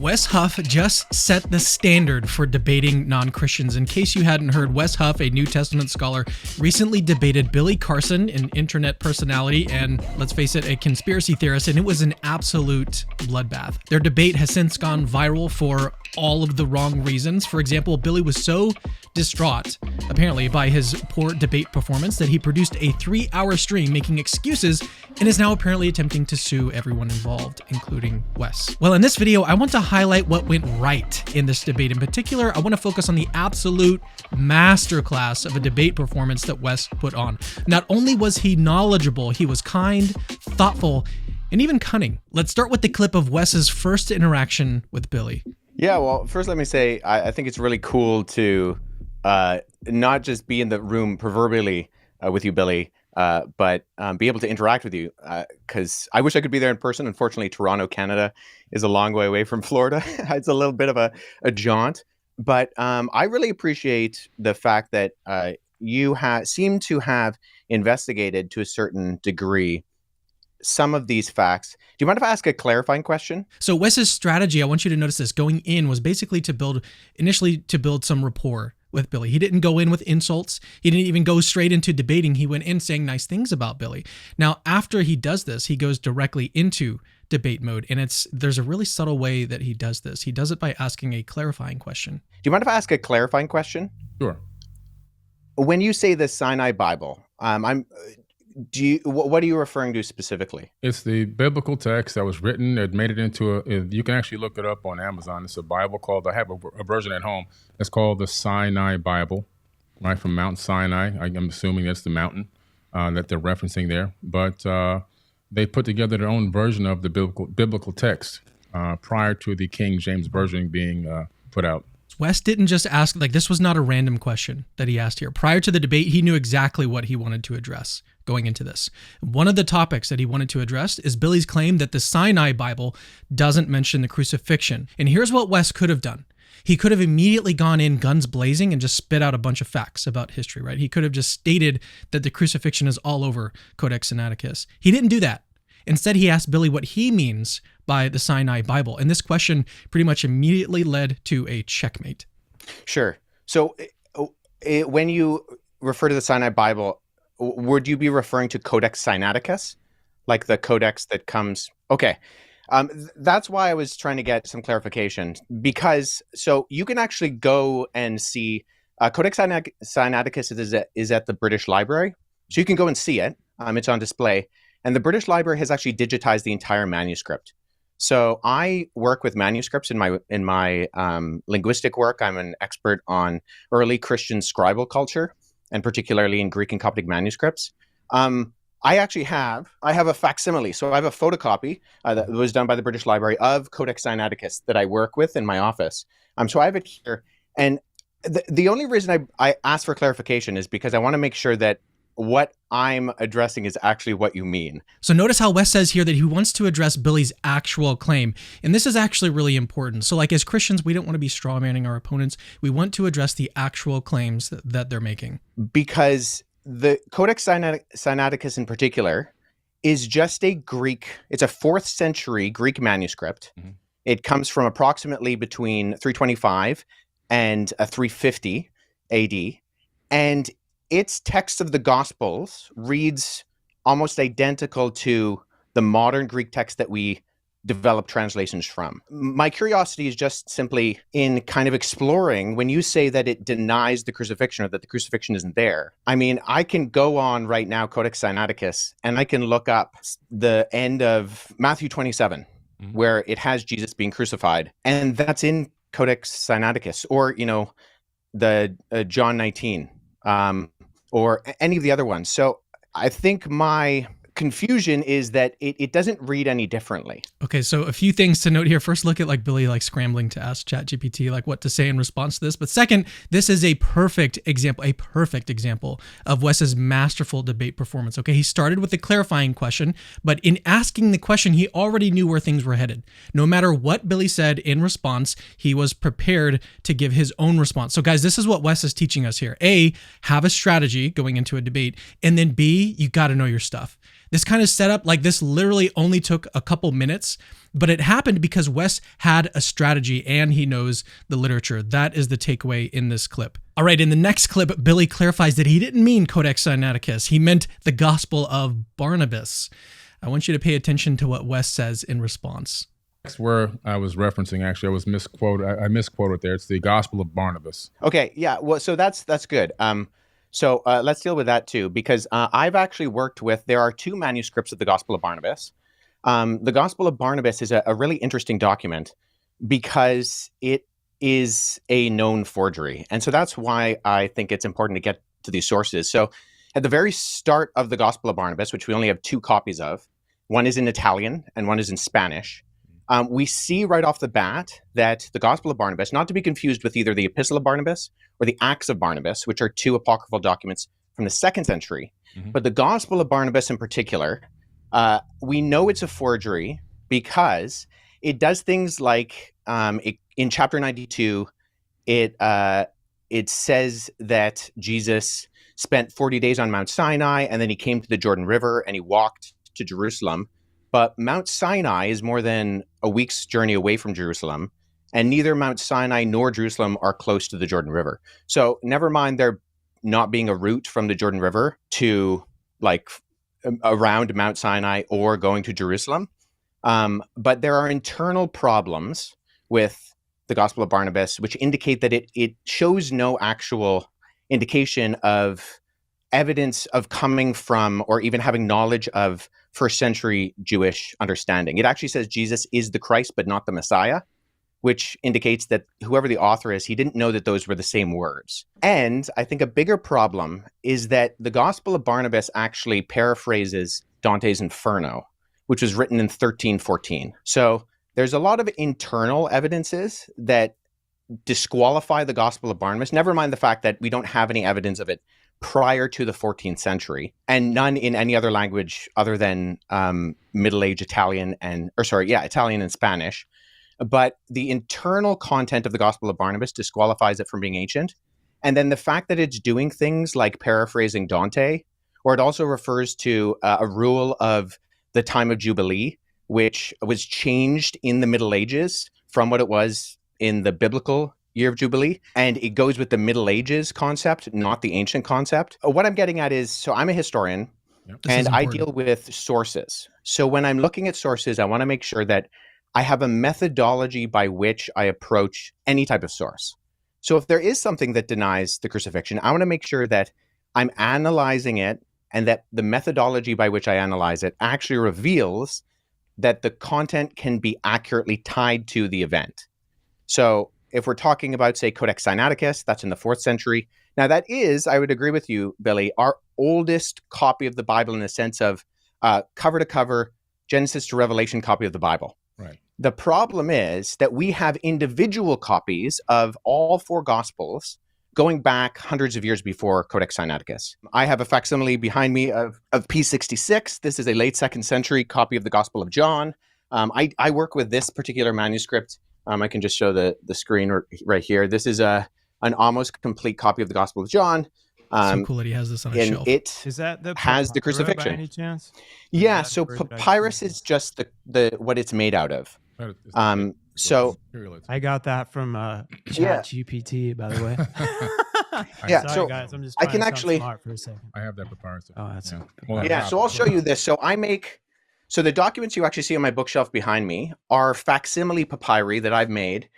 Wes Huff just set the standard for debating non-Christians. In case you hadn't heard, Wes Huff, a New Testament scholar, recently debated Billy Carson, an internet personality and, let's face it, a conspiracy theorist, and it was an absolute bloodbath. Their debate has since gone viral for all of the wrong reasons. For example, Billy was so distraught, apparently, by his poor debate performance that he produced a 3-hour stream making excuses and is now apparently attempting to sue everyone involved, including Wes. Well, in this video, I want to highlight what went right in this debate. In particular, I want to focus on the absolute masterclass of a debate performance that Wes put on. Not only was he knowledgeable, he was kind, thoughtful, and even cunning. Let's start with the clip of Wes's first interaction with Billy. Yeah, well, first let me say, I think it's really cool to not just be in the room proverbially with you, Billy, but be able to interact with you, because I wish I could be there in person. Unfortunately, Toronto, Canada is a long way away from Florida. It's a little bit of a jaunt, but I really appreciate the fact that you seem to have investigated to a certain degree some of these facts. Do you mind if I ask a clarifying question? So Wes's strategy, I want you to notice this, going in was basically initially to build some rapport with Billy. He didn't go in with insults. He didn't even go straight into debating. He went in saying nice things about Billy. Now, after he does this, he goes directly into debate mode. And there's a really subtle way that he does this. He does it by asking a clarifying question. Do you mind if I ask a clarifying question? Sure. When you say the Sinai Bible, what are you referring to specifically? It's the biblical text that was written. It made it into you can actually look it up on Amazon. It's a Bible called, I have a version at home. It's called the Sinai Bible, right, from Mount Sinai. I'm assuming that's the mountain that they're referencing there. But they put together their own version of the biblical text prior to the King James Version being put out. Wes didn't just ask, this was not a random question that he asked here. Prior to the debate, he knew exactly what he wanted to address going into this. One of the topics that he wanted to address is Billy's claim that the Sinai Bible doesn't mention the crucifixion. And here's what Wes could have done. He could have immediately gone in guns blazing and just spit out a bunch of facts about history, right? He could have just stated that the crucifixion is all over Codex Sinaiticus. He didn't do that. Instead, he asked Billy what he means by the Sinai Bible. And this question pretty much immediately led to a checkmate. Sure. So when you refer to the Sinai Bible, would you be referring to Codex Sinaiticus? Like the codex that comes? Okay. That's why I was trying to get some clarification. Because, so you can actually go and see, Codex Sinaiticus is at the British Library. So you can go and see it. It's on display. And the British Library has actually digitized the entire manuscript. So I work with manuscripts in my linguistic work. I'm an expert on early Christian scribal culture, and particularly in Greek and Coptic manuscripts. I have a facsimile. So I have a photocopy that was done by the British Library of Codex Sinaiticus that I work with in my office. So I have it here. And the only reason I asked for clarification is because I want to make sure that what I'm addressing is actually what you mean. So notice how Wes says here that he wants to address Billy's actual claim. And this is actually really important. So as Christians, we don't want to be strawmanning our opponents. We want to address the actual claims that they're making. Because the Codex Sinaiticus in particular is just it's a 4th century Greek manuscript. Mm-hmm. It comes from approximately between 325 and 350 AD. And its text of the Gospels reads almost identical to the modern Greek text that we develop translations from. My curiosity is just simply in kind of exploring when you say that it denies the crucifixion or that the crucifixion isn't there. I mean, I can go on right now, Codex Sinaiticus, and I can look up the end of Matthew 27, where it has Jesus being crucified. And that's in Codex Sinaiticus, or, the John 19. Or any of the other ones. So I think my confusion is that it doesn't read any differently. Okay, so a few things to note here. First, look at Billy scrambling to ask ChatGPT what to say in response to this. But second, this is a perfect example of Wes's masterful debate performance. Okay, he started with a clarifying question, but in asking the question, he already knew where things were headed. No matter what Billy said in response, he was prepared to give his own response. So guys, this is what Wes is teaching us here. A, have a strategy going into a debate, and then B, you got to know your stuff. This kind of setup, like this literally only took a couple minutes, but it happened because Wes had a strategy and he knows the literature. That is the takeaway in this clip. All right, in the next clip, Billy clarifies that he didn't mean Codex Sinaiticus. He meant the Gospel of Barnabas. I want you to pay attention to what Wes says in response. That's where I was referencing. Actually, I was misquoted. I misquoted there. It's the Gospel of Barnabas. Okay, yeah. Well, so that's good. So let's deal with that too, because I've actually worked with. There are two manuscripts of the Gospel of Barnabas. The Gospel of Barnabas is a really interesting document because it is a known forgery, and so that's why I think it's important to get to these sources. So, at the very start of the Gospel of Barnabas, which we only have two copies of, one is in Italian and one is in Spanish. We see right off the bat that the Gospel of Barnabas, not to be confused with either the Epistle of Barnabas or the Acts of Barnabas, which are two apocryphal documents from the 2nd century, but the Gospel of Barnabas in particular, we know it's a forgery because it does things like in chapter 92, it says that Jesus spent 40 days on Mount Sinai and then he came to the Jordan River and he walked to Jerusalem. But Mount Sinai is more than a week's journey away from Jerusalem, and neither Mount Sinai nor Jerusalem are close to the Jordan River. So never mind there not being a route from the Jordan River to like around Mount Sinai or going to Jerusalem. But there are internal problems with the Gospel of Barnabas, which indicate that it shows no actual indication of evidence of coming from or even having knowledge of first century Jewish understanding. It actually says Jesus is the Christ, but not the Messiah, which indicates that whoever the author is, he didn't know that those were the same words. And I think a bigger problem is that the Gospel of Barnabas actually paraphrases Dante's Inferno, which was written in 1314. So there's a lot of internal evidences that disqualify the Gospel of Barnabas, never mind the fact that we don't have any evidence of it prior to the 14th century, and none in any other language other than Middle Age Italian Italian and Spanish. But the internal content of the Gospel of Barnabas disqualifies it from being ancient. And then the fact that it's doing things like paraphrasing Dante, or it also refers to a rule of the time of Jubilee, which was changed in the Middle Ages from what it was in the biblical year of Jubilee. And it goes with the Middle Ages concept, not the ancient concept. What I'm getting at is, so I'm a historian, and I deal with sources. So when I'm looking at sources, I want to make sure that I have a methodology by which I approach any type of source. So if there is something that denies the crucifixion, I want to make sure that I'm analyzing it and that the methodology by which I analyze it actually reveals that the content can be accurately tied to the event. So if we're talking about, say, Codex Sinaiticus, that's in the 4th century. Now that is, I would agree with you, Billy, our oldest copy of the Bible in the sense of cover to cover, Genesis to Revelation copy of the Bible. Right. The problem is that we have individual copies of all 4 Gospels going back hundreds of years before Codex Sinaiticus. I have a facsimile behind me of P66. This is a late 2nd century copy of the Gospel of John. I work with this particular manuscript. I can just show the screen right here. This is an almost complete copy of the Gospel of John. So cool that he has this on his shelf. It is that the has the crucifixion. By any chance? Yeah, so papyrus is just the what it's made out of. So I got that from ChatGPT, by the way. Yeah, sorry, so guys, I'm just I can actually. smart for a second. I have that papyrus. Oh, that's So I'll show you this. So the documents you actually see on my bookshelf behind me are facsimile papyri that I've made.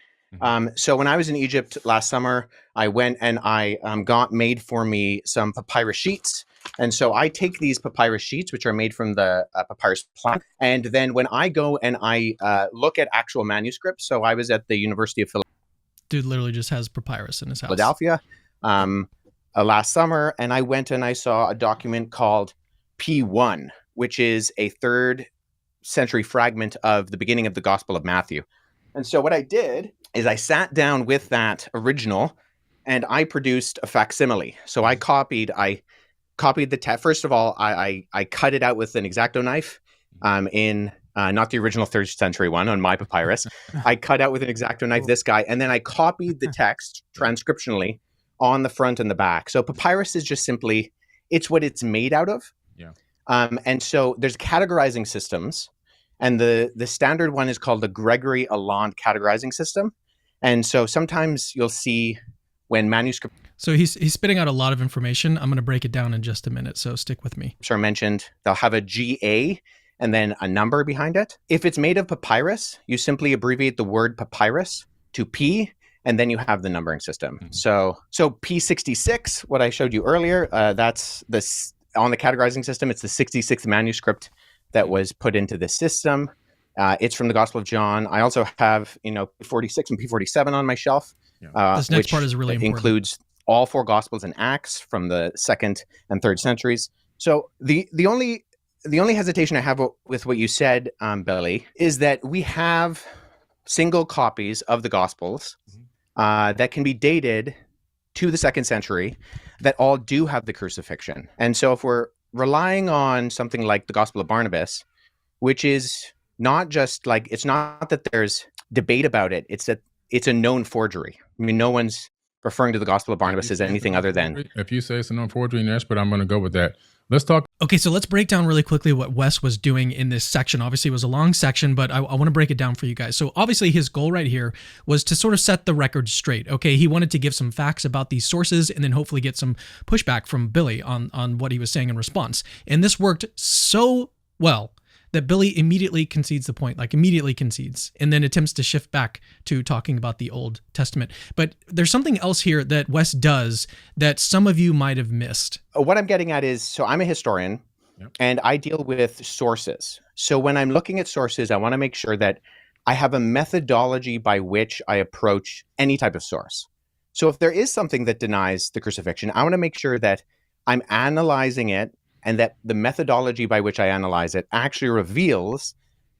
So when I was in Egypt last summer, I went and I got made for me some papyrus sheets. And so I take these papyrus sheets, which are made from the papyrus plant. And then when I go and I look at actual manuscripts, so I was at the University of Dude literally just has papyrus in his house. Philadelphia last summer, and I went and I saw a document called P1, which is a 3rd century fragment of the beginning of the Gospel of Matthew. And so what I did is I sat down with that original and I produced a facsimile. So I copied the text. First of all, I cut it out with an X-Acto knife in not the original 3rd century one on my papyrus. I cut out with an X-Acto knife this guy, and then I copied the text transcriptionally on the front and the back. So papyrus is just simply, it's what it's made out of. Yeah. And so there's categorizing systems, and the standard one is called the Gregory Allende categorizing system. And so sometimes you'll see when manuscripts So he's spitting out a lot of information. I'm going to break it down in just a minute, so stick with me. are mentioned, they'll have a GA and then a number behind it. If it's made of papyrus, you simply abbreviate the word papyrus to P, and then you have the numbering system. So P66, what I showed you earlier, that's this on the categorizing system. It's the 66th manuscript that was put into the system. It's from the Gospel of John. I also have, P46 and P47 on my shelf. This next part is really important. Includes all 4 Gospels and Acts from the 2nd and 3rd centuries. So the only hesitation I have with what you said, Billy, is that we have single copies of the Gospels that can be dated to the 2nd century that all do have the crucifixion. And so if we're relying on something like the Gospel of Barnabas, which is not just like, it's not that there's debate about it, it's that it's a known forgery. I mean, no one's referring to the Gospel of Barnabas as anything other than... If you say it's a known forgery, yes, but I'm going to go with that. Let's talk. Okay, so let's break down really quickly what Wes was doing in this section. Obviously, it was a long section, but I want to break it down for you guys. So obviously, his goal right here was to sort of set the record straight. Okay, he wanted to give some facts about these sources and then hopefully get some pushback from Billy on what he was saying in response. And this worked so well that Billy immediately concedes the point, and then attempts to shift back to talking about the Old Testament. But there's something else here that Wes does that some of you might have missed. What I'm getting at is, so I'm a historian, and I deal with sources. So when I'm looking at sources, I want to make sure that I have a methodology by which I approach any type of source. So if there is something that denies the crucifixion, I want to make sure that I'm analyzing it, and that the methodology by which I analyze it actually reveals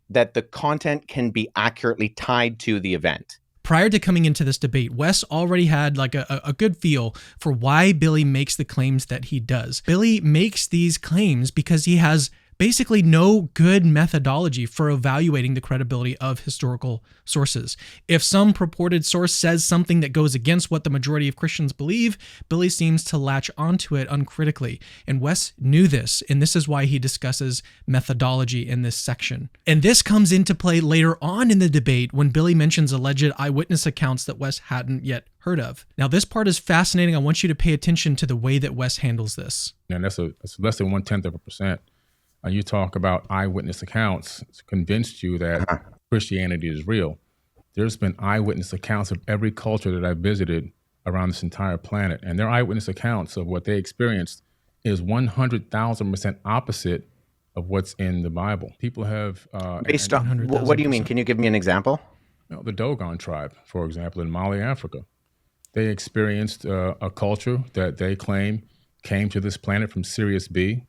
that the content can be accurately tied to the event. Prior to coming into this debate, Wes already had like a good feel for why Billy makes the claims that he does. Billy makes these claims because he has basically no good methodology for evaluating the credibility of historical sources. If some purported source says something that goes against what the majority of Christians believe, Billy seems to latch onto it uncritically. And Wes knew this, and this is why he discusses methodology in this section. And this comes into play later on in the debate when Billy mentions alleged eyewitness accounts that Wes hadn't yet heard of. Now, this part is fascinating. I want you to pay attention to the way that Wes handles this. And that's less than 0.1%. You talk about eyewitness accounts, it's convinced you that Christianity is real. There's been eyewitness accounts of every culture that I've visited around this entire planet, and their eyewitness accounts of what they experienced is 100,000% opposite of what's in the Bible. People have... Based on... What do you mean? Can you give me an example? The Dogon tribe, for example, in Mali, Africa. They experienced a culture that they claim came to this planet from Sirius B.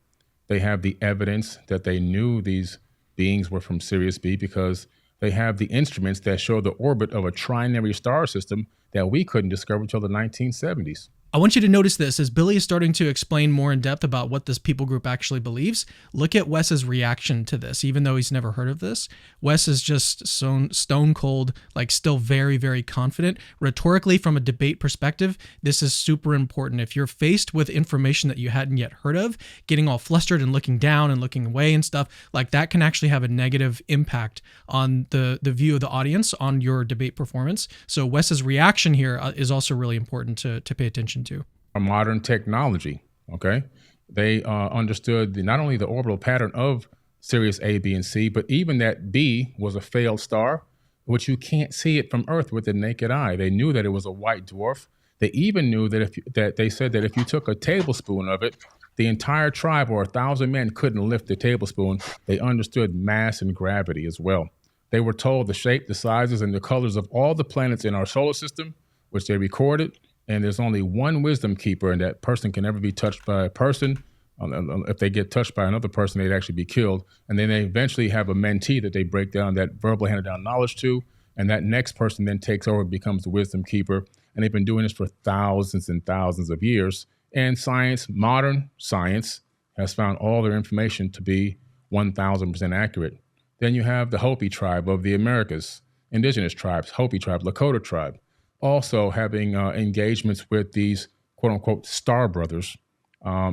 They have the evidence that they knew these beings were from Sirius B because they have the instruments that show the orbit of a trinary star system that we couldn't discover until the 1970s. I want you to notice this as Billy is starting to explain more in depth about what this people group actually believes. Look at Wes's reaction to this, even though he's never heard of this. Wes is just stone cold, like still very, very confident. Rhetorically, from a debate perspective, this is super important. If you're faced with information that you hadn't yet heard of, getting all flustered and looking down and looking away and stuff, like that can actually have a negative impact on the view of the audience, on your debate performance. So Wes's reaction here is also really important to pay attention to. Modern technology, okay? They understood not only the orbital pattern of Sirius A, B, and C, but even that B was a failed star, which you can't see it from Earth with the naked eye. They knew that it was a white dwarf. They even knew that they said that if you took a tablespoon of it, the entire tribe or 1,000 men couldn't lift the tablespoon. They understood mass and gravity as well. They were told the shape, the sizes, and the colors of all the planets in our solar system, which they recorded. And there's only one wisdom keeper, and that person can never be touched by a person. If they get touched by another person, they'd actually be killed. And then they eventually have a mentee that they break down that verbally handed down knowledge to. And that next person then takes over and becomes the wisdom keeper. And they've been doing this for thousands and thousands of years. And science, modern science, has found all their information to be 1,000% accurate. Then you have the Hopi tribe of the Americas, indigenous tribes, Hopi tribe, Lakota tribe, also having engagements with these quote unquote star brothers,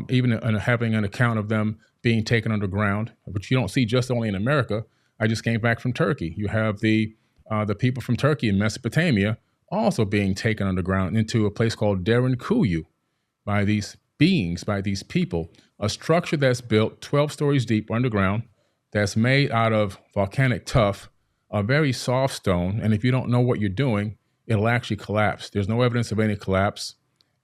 even having an account of them being taken underground, which you don't see just only in America. I just came back from Turkey. You have the people from Turkey and Mesopotamia also being taken underground into a place called Derinkuyu by these beings, by these people, a structure that's built 12 stories deep underground, that's made out of volcanic tuff, a very soft stone. And if you don't know what you're doing, it'll actually collapse. There's no evidence of any collapse.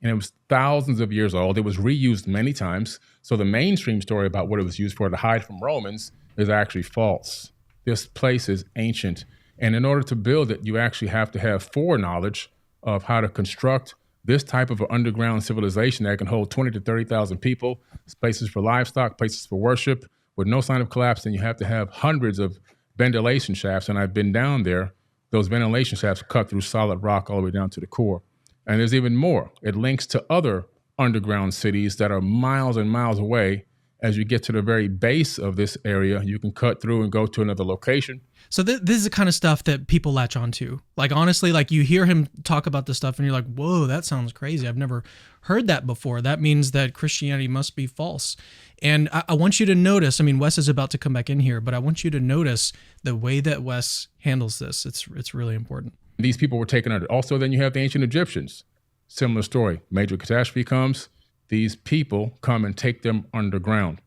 And it was thousands of years old. It was reused many times. So the mainstream story about what it was used for to hide from Romans is actually false. This place is ancient. And in order to build it, you actually have to have foreknowledge of how to construct this type of an underground civilization that can hold 20 to 30,000 people, places for livestock, places for worship, with no sign of collapse. And you have to have hundreds of ventilation shafts. And I've been down there. Those ventilation shafts cut through solid rock all the way down to the core. And there's even more. It links to other underground cities that are miles and miles away. As you get to the very base of this area, you can cut through and go to another location. So this is the kind of stuff that people latch onto. Like, honestly, like you hear him talk about this stuff and you're like, whoa, that sounds crazy. I've never heard that before. That means that Christianity must be false. And I want you to notice, I mean, Wes is about to come back in here, but I want you to notice the way that Wes handles this. It's really important. These people were taken under. Also, then you have the ancient Egyptians. Similar story. Major catastrophe comes. These people come and take them underground.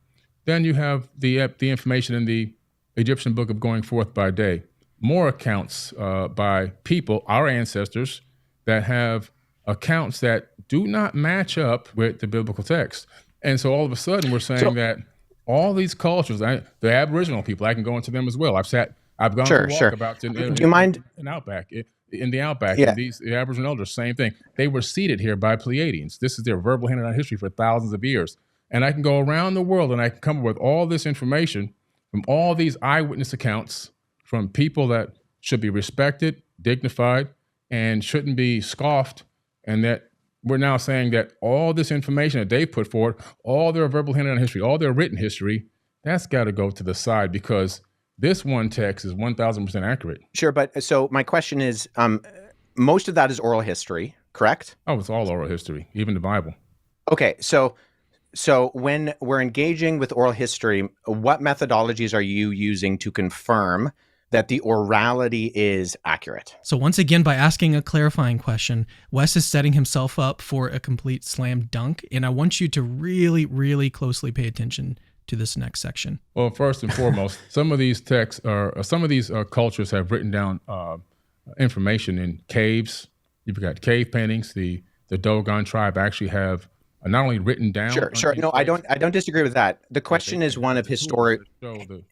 Then you have the information in the Egyptian book of Going Forth by Day. More accounts by people, our ancestors, that have accounts that do not match up with the biblical text. And so all of a sudden we're saying that all these cultures, the Aboriginal people, I can go into them as well. I've gone to walkabouts in the outback. Yeah. And the Aboriginal elders, same thing. They were seated here by Pleiadians. This is their verbal handed down history for thousands of years. And I can go around the world and I can come up with all this information from all these eyewitness accounts from people that should be respected, dignified, and shouldn't be scoffed. And that we're now saying that all this information that they put forward, all their verbal handed down history, all their written history, that's got to go to the side, because this one text is 1,000% accurate. Sure, but so my question is, most of that is oral history, correct? Oh, it's all oral history, even the Bible. Okay, so when we're engaging with oral history, what methodologies are you using to confirm that the orality is accurate? So once again, by asking a clarifying question, Wes is setting himself up for a complete slam dunk, and I want you to really, really closely pay attention to this next section. Well, first and foremost, some of these texts cultures have written down information in caves. You've got cave paintings. The Dogon tribe actually have not only written down. Sure. No, I don't disagree with that. The question is one of historic.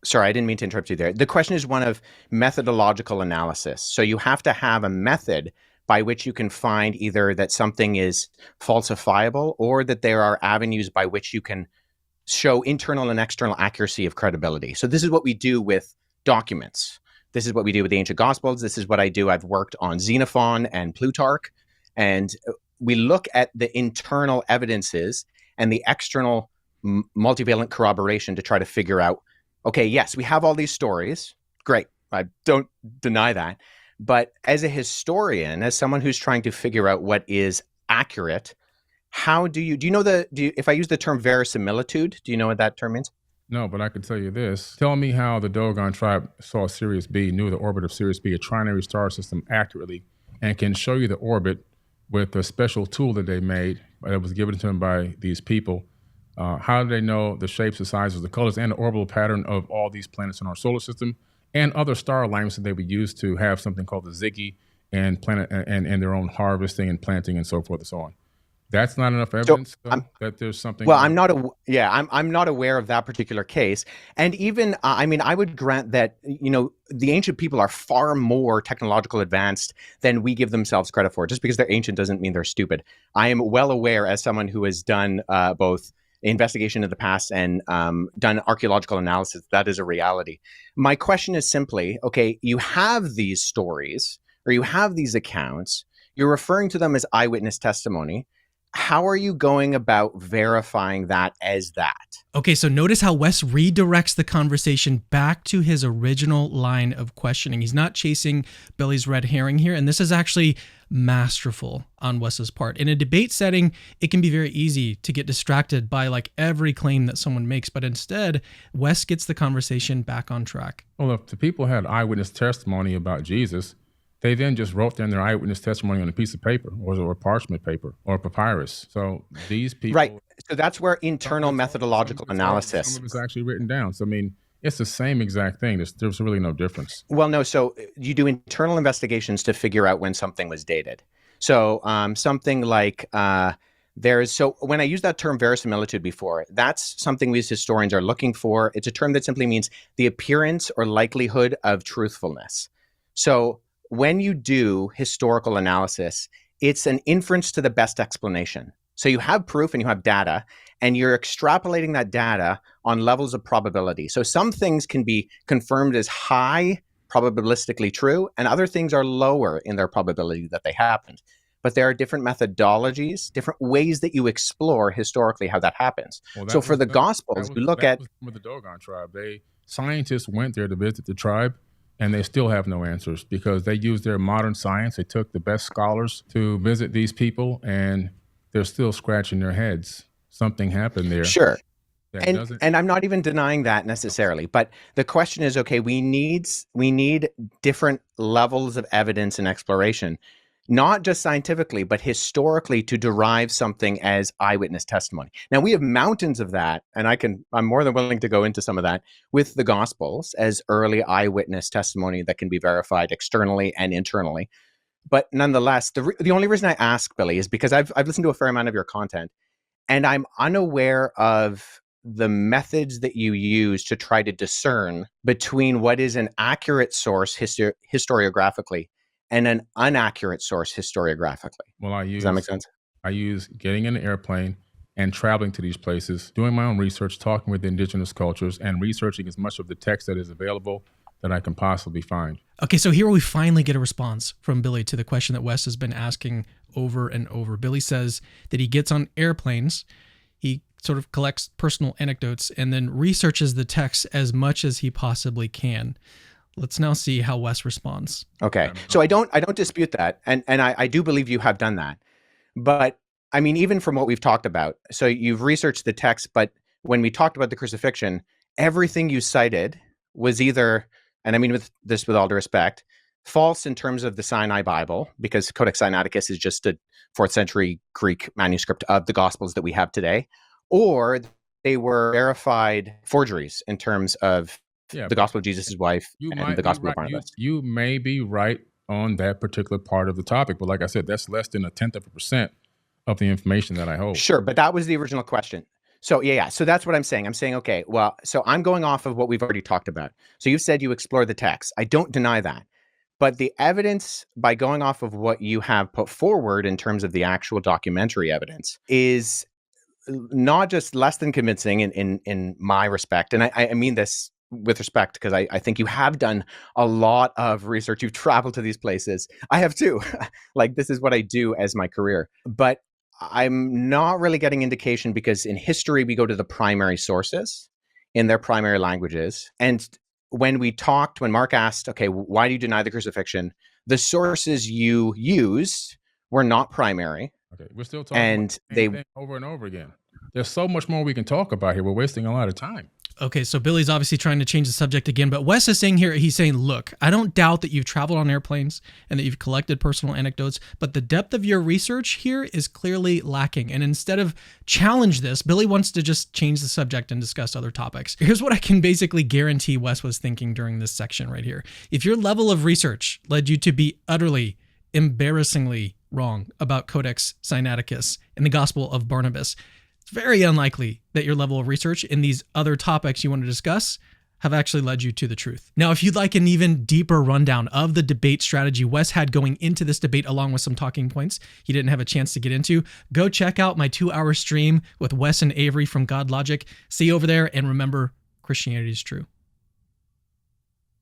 Sorry, I didn't mean to interrupt you there. The question is one of methodological analysis. So you have to have a method by which you can find either that something is falsifiable or that there are avenues by which you can show internal and external accuracy of credibility. So this is what we do with documents. This is what we do with the ancient gospels. This is what I do. I've worked on Xenophon and Plutarch, and we look at the internal evidences and the external multivalent corroboration to try to figure out, okay, yes, we have all these stories. Great. I don't deny that. But as a historian, as someone who's trying to figure out what is accurate, how do you know if I use the term verisimilitude, do you know what that term means? No, but I can tell you this. Tell me how the Dogon tribe saw Sirius B, knew the orbit of Sirius B, a trinary star system, accurately, and can show you the orbit with a special tool that they made that was given to them by these people. How do they know the shapes, the sizes, the colors, and the orbital pattern of all these planets in our solar system and other star alignments that they would use to have something called the Ziggy and planet and their own harvesting and planting and so forth and so on? That's not enough evidence that there's something. Well, I'm not aware of that particular case. And even, I would grant that, the ancient people are far more technological advanced than we give themselves credit for. Just because they're ancient doesn't mean they're stupid. I am well aware, as someone who has done both investigation in the past and done archaeological analysis, that is a reality. My question is simply, okay, you have these stories or you have these accounts, you're referring to them as eyewitness testimony. how are you going about verifying that as that? Okay, so notice how Wes redirects the conversation back to his original line of questioning. He's not chasing Billy's red herring here, and this is actually masterful on Wes's part. In a debate setting, it can be very easy to get distracted by like every claim that someone makes, but instead, Wes gets the conversation back on track. Well, if the people had eyewitness testimony about Jesus, they then just wrote down their eyewitness testimony on a piece of paper or parchment paper or papyrus. So these people... Right. So that's where internal methodological analysis... Some of it's actually written down. So, I mean, it's the same exact thing. There's really no difference. Well, no. So you do internal investigations to figure out when something was dated. So something like... So when I used that term verisimilitude before, that's something we as historians are looking for. It's a term that simply means the appearance or likelihood of truthfulness. So when you do historical analysis, it's an inference to the best explanation. So you have proof and you have data, and you're extrapolating that data on levels of probability. So some things can be confirmed as high probabilistically true, and other things are lower in their probability that they happened. But there are different methodologies, different ways that you explore historically how that happens. Well, so for the Gospels, we look at... With the Dogon tribe, scientists went there to visit the tribe, and they still have no answers because they used their modern science. They took the best scholars to visit these people, and they're still scratching their heads. Something happened there. Sure. And I'm not even denying that necessarily. But the question is, okay, we need different levels of evidence and exploration, not just scientifically, but historically, to derive something as eyewitness testimony. Now, we have mountains of that, and I'm more than willing to go into some of that with the Gospels as early eyewitness testimony that can be verified externally and internally. But nonetheless, the only reason I ask, Billy, is because I've listened to a fair amount of your content, and I'm unaware of the methods that you use to try to discern between what is an accurate source historiographically and an inaccurate source historiographically. Well, does that make sense? I use getting in an airplane and traveling to these places, doing my own research, talking with indigenous cultures, and researching as much of the text that is available that I can possibly find. Okay, so here we finally get a response from Billy to the question that Wes has been asking over and over. Billy says that he gets on airplanes, he sort of collects personal anecdotes, and then researches the text as much as he possibly can. Let's now see how Wes responds. Okay, so I don't dispute that, and I do believe you have done that. But I mean, even from what we've talked about, so you've researched the text, but when we talked about the crucifixion, everything you cited was either, and I mean with all due respect, false in terms of the Sinai Bible, because Codex Sinaiticus is just a 4th century Greek manuscript of the Gospels that we have today, or they were verified forgeries in terms of the Gospel of Jesus' wife and the Gospel of Barnabas. You may be right on that particular part of the topic, but like I said, that's less than 0.1% of the information that I hold. Sure, but that was the original question. So yeah. So that's what I'm saying. I'm saying, okay, well, so I'm going off of what we've already talked about. So you said you explore the text. I don't deny that. But the evidence, by going off of what you have put forward in terms of the actual documentary evidence, is not just less than convincing in my respect. And I mean this with respect, because I think you have done a lot of research. You've traveled to these places. I have too. Like, this is what I do as my career. But I'm not really getting indication, because in history, we go to the primary sources in their primary languages. And when Mark asked, okay, why do you deny the crucifixion? The sources you used were not primary. Okay, we're still talking about the same thing over and over again. There's so much more we can talk about here. We're wasting a lot of time. Okay, so Billy's obviously trying to change the subject again, but Wes is saying here, he's saying, look, I don't doubt that you've traveled on airplanes and that you've collected personal anecdotes, but the depth of your research here is clearly lacking. And instead of challenge this, Billy wants to just change the subject and discuss other topics. Here's what I can basically guarantee Wes was thinking during this section right here. If your level of research led you to be utterly, embarrassingly wrong about Codex Sinaiticus and the Gospel of Barnabas, it's very unlikely that your level of research in these other topics you want to discuss have actually led you to the truth. Now, if you'd like an even deeper rundown of the debate strategy Wes had going into this debate, along with some talking points he didn't have a chance to get into, go check out my 2-hour stream with Wes and Avery from God Logic. See you over there, and remember, Christianity is true.